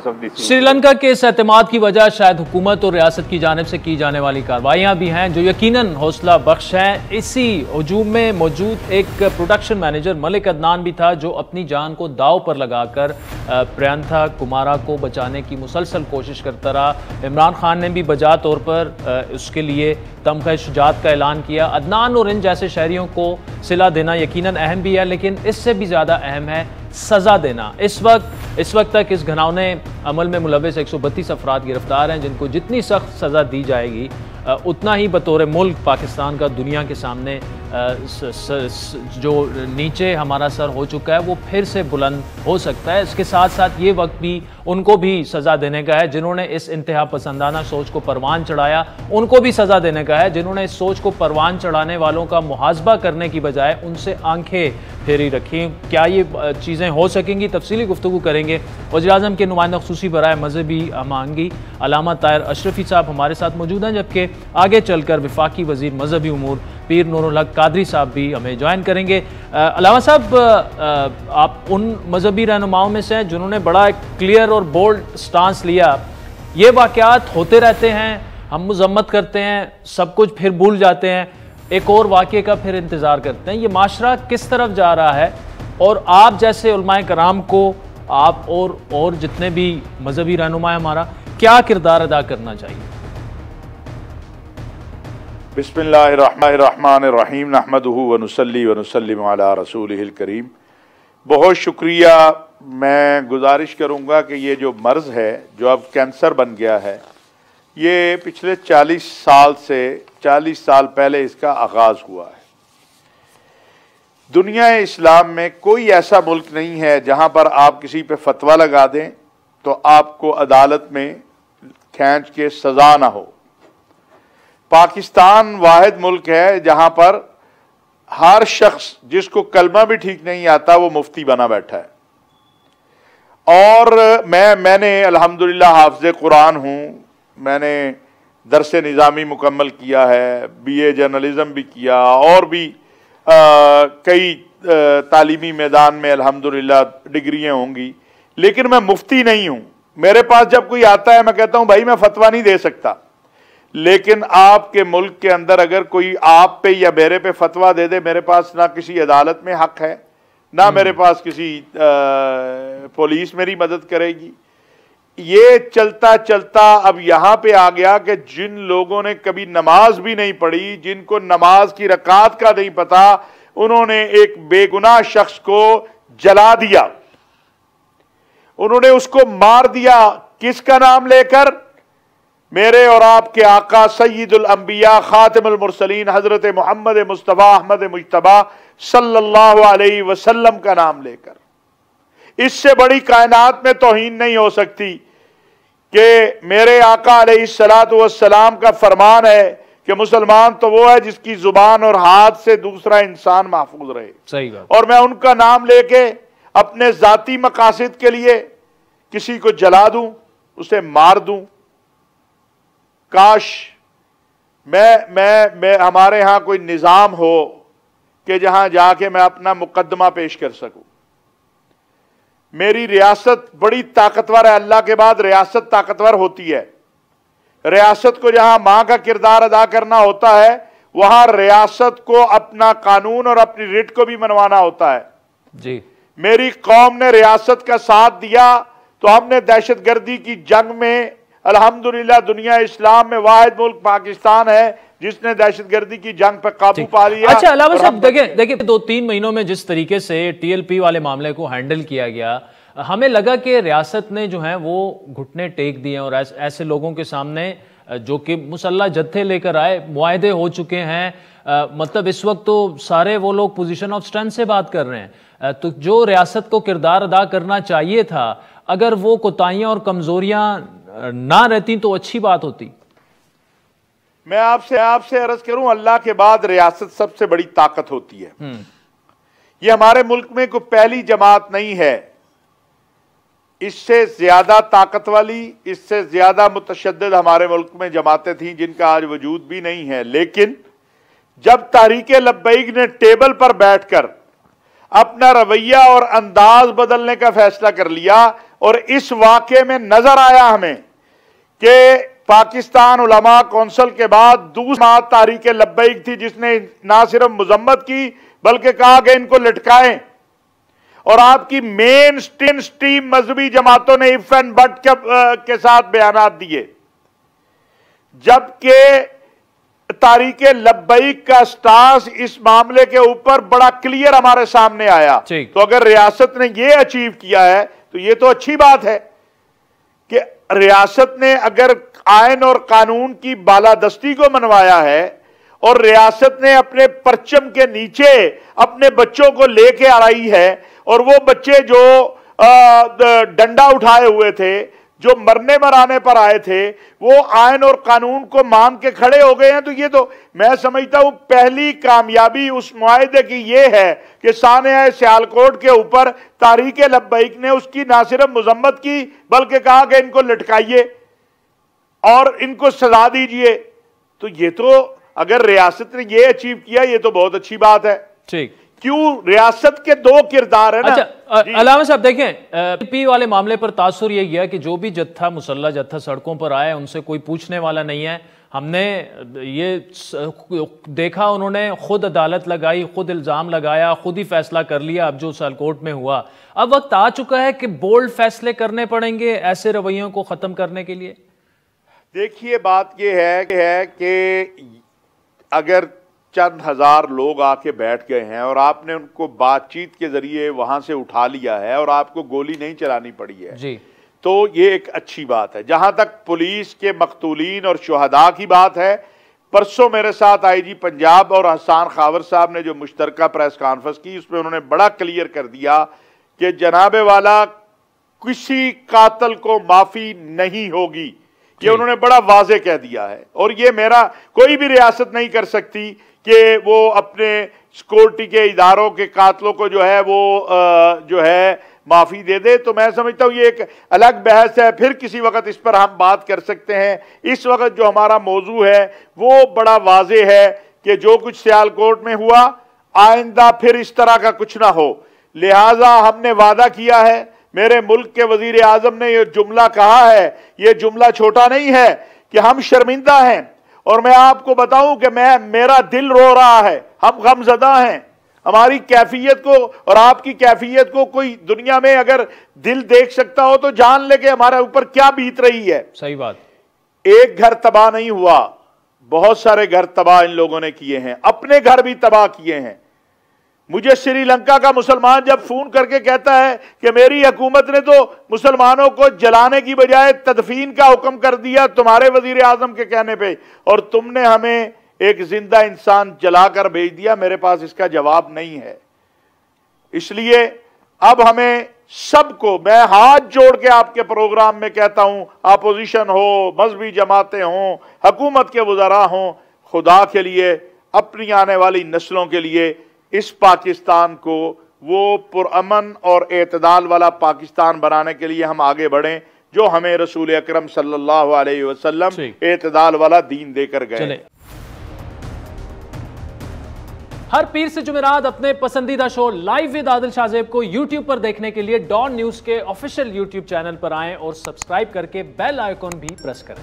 श्रीलंका के इस एतमाद की वजह शायद हुकूमत और रियासत की जानिब से की जाने वाली कार्रवाइयाँ भी हैं जो यकीनन हौसला बख्श हैं। इसी हजूम में मौजूद एक प्रोडक्शन मैनेजर मलिक अदनान भी था जो अपनी जान को दाव पर लगाकर प्रियंका कुमारा को बचाने की मुसलसल कोशिश करता रहा। इमरान खान ने भी बजा तौर पर उसके लिए तमग़े शुजात का ऐलान किया। अदनान और इन जैसे शहरियों को सिला देना यकीनन अहम भी है, लेकिन इससे भी ज़्यादा अहम है सज़ा देना। इस वक्त तक इस घिनौने अमल में मुलव्वस 132 अफराद गिरफ्तार हैं, जिनको जितनी सख्त सज़ा दी जाएगी उतना ही बतौर मुल्क पाकिस्तान का दुनिया के सामने जो नीचे हमारा सर हो चुका है वो फिर से बुलंद हो सकता है। इसके साथ साथ ये वक्त भी उनको भी सज़ा देने का है जिन्होंने इस इंतहा पसंदाना सोच को परवान चढ़ाया, उनको भी सज़ा देने का है जिन्होंने इस सोच को परवान चढ़ाने वालों का मुहासबा करने की बजाय उनसे आंखें फेरी रखी। क्या ये चीज़ें हो सकेंगी? तफसीली गुफ्तगू करेंगे। वज़ीर-ए-आज़म के नुमाइंदा ख़ुसूसी बराए मज़हबी हमांगी अल्लामा ताहिर अशरफी साहब हमारे साथ मौजूद हैं, जबकि आगे चलकर वफाकी वज़ीर मज़हबी उमूर पीर नूरुल हक कादरी साहब भी हमें ज्वाइन करेंगे। अल्लामा साहब, आप उन मज़हबी रहनुमाओं में से हैं जिन्होंने बड़ा क्लियर और बोल्ड स्टांस लिया। ये वाक़यात होते रहते हैं, हम मज़म्मत करते हैं, सब कुछ फिर भूल जाते हैं, एक और वाक़े का फिर इंतज़ार करते हैं। ये माशरा किस तरफ जा रहा है और आप जैसे उलमाए कराम को, आप और जितने भी मज़हबी रहनुमा हमारा क्या किरदार अदा करना चाहिए? बिस्मिल्लाहिर्रहमानिर्रहीम नहमदुहु व नुसल्ली व नुसल्लिमु अला रसूलिहिल करीम। बहुत शुक्रिया। मैं गुजारिश करूँगा कि ये जो मर्ज़ है जो अब कैंसर बन गया है, ये पिछले 40 साल पहले इसका आगाज़ हुआ है। दुनिया इस्लाम में कोई ऐसा मुल्क नहीं है जहाँ पर आप किसी पे फतवा लगा दें तो आपको अदालत में खींच के सज़ा ना हो। पाकिस्तान वाहिद मुल्क है जहां पर हर शख्स जिसको कलमा भी ठीक नहीं आता वो मुफ्ती बना बैठा है। और मैंने अल्हम्दुलिल्लाह हाफ़िज़ कुरान हूँ, मैंने दरस निज़ामी मुकम्मल किया है, BA जर्नलिज़म भी किया और भी कई तालीमी मैदान में अल्हम्दुलिल्लाह डिग्रियाँ होंगी, लेकिन मैं मुफ्ती नहीं हूँ। मेरे पास जब कोई आता है मैं कहता हूँ भाई मैं फतवा नहीं दे सकता, लेकिन आपके मुल्क के अंदर अगर कोई आप पे या मेरे पे फतवा दे दे, मेरे पास ना किसी अदालत में हक है, ना मेरे पास किसी पुलिस मेरी मदद करेगी। ये चलता चलता अब यहाँ पे आ गया कि जिन लोगों ने कभी नमाज भी नहीं पढ़ी, जिनको नमाज की रकात का नहीं पता, उन्होंने एक बेगुनाह शख्स को जला दिया, उन्होंने उसको मार दिया। किसका नाम लेकर? मेरे और आपके आका सय्यदुल अंबिया खातिमुल मुरसलीन हजरत मोहम्मद मुस्तफ़ा अहमद मुज्तबा सल्लल्लाहु अलैहि वसल्लम का नाम लेकर। इससे बड़ी कायनात में तौहीन नहीं हो सकती कि मेरे आका अलैहिस्सलातु वस्सलाम का फरमान है कि मुसलमान तो वो है जिसकी जुबान और हाथ से दूसरा इंसान महफूज रहे। सही बात। और मैं उनका नाम लेके अपने जाती मकासद के लिए किसी को जला दूं, उसे मार दूं। काश मैं हमारे यहां कोई निजाम हो कि जहां जाके मैं अपना मुकदमा पेश कर सकूं। मेरी रियासत बड़ी ताकतवर है, अल्लाह के बाद रियासत ताकतवर होती है। रियासत को जहां मां का किरदार अदा करना होता है, वहां रियासत को अपना कानून और अपनी रिट को भी मनवाना होता है। जी, मेरी कौम ने रियासत का साथ दिया तो हमने दहशतगर्दी की जंग में अल्हम्दुलिल्लाह दुनिया इस्लाम में वाहिद मुल्क पाकिस्तान है जिसने दहशतगर्दी की जंग पर काबू पा लिया। अच्छा अलावा साहब, देखिए 2-3 महीनों में जिस तरीके से TLP वाले मामले को हैंडल किया गया, हमें लगा कि रियासत ने जो है वो घुटने टेक दिए और ऐसे लोगों के सामने जो कि मुसल्लह जत्थे लेकर आए, मुआहदे हो चुके हैं। मतलब इस वक्त तो सारे वो लोग पोजीशन ऑफ स्ट्रेंथ से बात कर रहे हैं। तो जो रियासत को किरदार अदा करना चाहिए था, अगर वो कोताहियां और कमजोरियां ना रहती तो अच्छी बात होती। मैं आपसे अर्ज करूं, अल्लाह के बाद रियासत सबसे बड़ी ताकत होती है। ये हमारे मुल्क में कोई पहली जमात नहीं है, इससे ज्यादा ताकत वाली, इससे ज्यादा मुतशद्दिद हमारे मुल्क में जमातें थीं जिनका आज वजूद भी नहीं है। लेकिन जब तहरीके लब्बैक ने टेबल पर बैठकर अपना रवैया और अंदाज बदलने का फैसला कर लिया और इस वाक़े में नजर आया हमें कि पाकिस्तान उलमा कौंसिल के बाद दूसरा तारीख लब्बैक थी जिसने ना सिर्फ मजम्मत की बल्कि कहा कि इनको लटकाएं, और आपकी मेन स्ट्रीम मजहबी जमातों ने इफ एंड बट के साथ बयानात दिए, जबकि तारीख लब्बैक का स्टांस इस मामले के ऊपर बड़ा क्लियर हमारे सामने आया। तो अगर रियासत ने यह अचीव किया है तो यह तो अच्छी बात है कि रियासत ने अगर आयन और कानून की बालादस्ती को मनवाया है और रियासत ने अपने परचम के नीचे अपने बच्चों को लेके आई है, और वो बच्चे जो डंडा उठाए हुए थे, जो मरने मराने पर आए थे, वो आयन और कानून को मान के खड़े हो गए हैं। तो ये तो मैं समझता हूं पहली कामयाबी उस मुआहदे की ये है कि सानिया सियालकोट के ऊपर तारीख लब्बैक ने उसकी ना सिर्फ मजम्मत की बल्कि कहा कि इनको लटकाइए और इनको सजा दीजिए। तो ये तो अगर रियासत ने ये अचीव किया ये तो बहुत अच्छी बात है। ठीक, क्यों रियासत के दो किरदार है ना। अच्छा, अलामा साहब देखें, पी वाले मामले पर तासुर ये गया कि जो भी जत्था मुसल्ला जत्था सड़कों पर आए उनसे कोई पूछने वाला नहीं है। हमने ये देखा, उन्होंने खुद अदालत लगाई, खुद इल्जाम लगाया, खुद ही फैसला कर लिया। अब जो सियालकोट में हुआ, अब वक्त आ चुका है कि बोल्ड फैसले करने पड़ेंगे ऐसे रवैयों को खत्म करने के लिए। देखिए बात यह है कि अगर चंद हजार लोग आके बैठ गए हैं और आपने उनको बातचीत के जरिए वहां से उठा लिया है और आपको गोली नहीं चलानी पड़ी है जी, तो ये एक अच्छी बात है। जहां तक पुलिस के मकतूलीन और शुहदा की बात है, परसों मेरे साथ आईजी पंजाब और हसान खावर साहब ने जो मुश्तरका प्रेस कॉन्फ्रेंस की, उसमें उन्होंने बड़ा क्लियर कर दिया कि जनाबे वाला किसी कातिल को माफी नहीं होगी। ये उन्होंने बड़ा वाजे कह दिया है, और ये मेरा कोई भी रियासत नहीं कर सकती कि वो अपने सिक्योरिटी के इदारों के कातलों को जो है वो जो है माफी दे दे। तो मैं समझता हूं ये एक अलग बहस है, फिर किसी वक्त इस पर हम बात कर सकते हैं। इस वक्त जो हमारा मौजू है वो बड़ा वाजे है कि जो कुछ सियालकोट में हुआ आइंदा फिर इस तरह का कुछ ना हो। लिहाजा हमने वादा किया है, मेरे मुल्क के वजीर आजम ने यह जुमला कहा है, यह जुमला छोटा नहीं है कि हम शर्मिंदा हैं, और मैं आपको बताऊं कि मेरा दिल रो रहा है, हम गमज़दा हैं। हमारी कैफियत को और आपकी कैफियत को कोई दुनिया में अगर दिल देख सकता हो तो जान ले कि हमारे ऊपर क्या बीत रही है। सही बात। एक घर तबाह नहीं हुआ, बहुत सारे घर तबाह इन लोगों ने किए हैं, अपने घर भी तबाह किए हैं। मुझे श्रीलंका का मुसलमान जब फोन करके कहता है कि मेरी हुकूमत ने तो मुसलमानों को जलाने की बजाय तदफीन का हुक्म कर दिया तुम्हारे वजीर आजम के कहने पे, और तुमने हमें एक जिंदा इंसान जलाकर भेज दिया, मेरे पास इसका जवाब नहीं है। इसलिए अब हमें सबको, मैं हाथ जोड़ के आपके प्रोग्राम में कहता हूं, अपोजिशन हो, मजहबी जमातें हों, हुकूमत के वज़रा हों, खुदा के लिए, अपनी आने वाली नस्लों के लिए इस पाकिस्तान को वो पुरअमन और एतदाल वाला पाकिस्तान बनाने के लिए हम आगे बढ़ें, जो हमें रसूल अकरम सल्लल्लाहु अलैहि वसल्लम एतदाल वाला दीन देकर गए। हर पीर से जुमेरात अपने पसंदीदा show live with Adil Shahzeb को YouTube पर देखने के लिए डॉन न्यूज के ऑफिशियल YouTube चैनल पर आएं और सब्सक्राइब करके बेल आइकॉन भी प्रेस करें।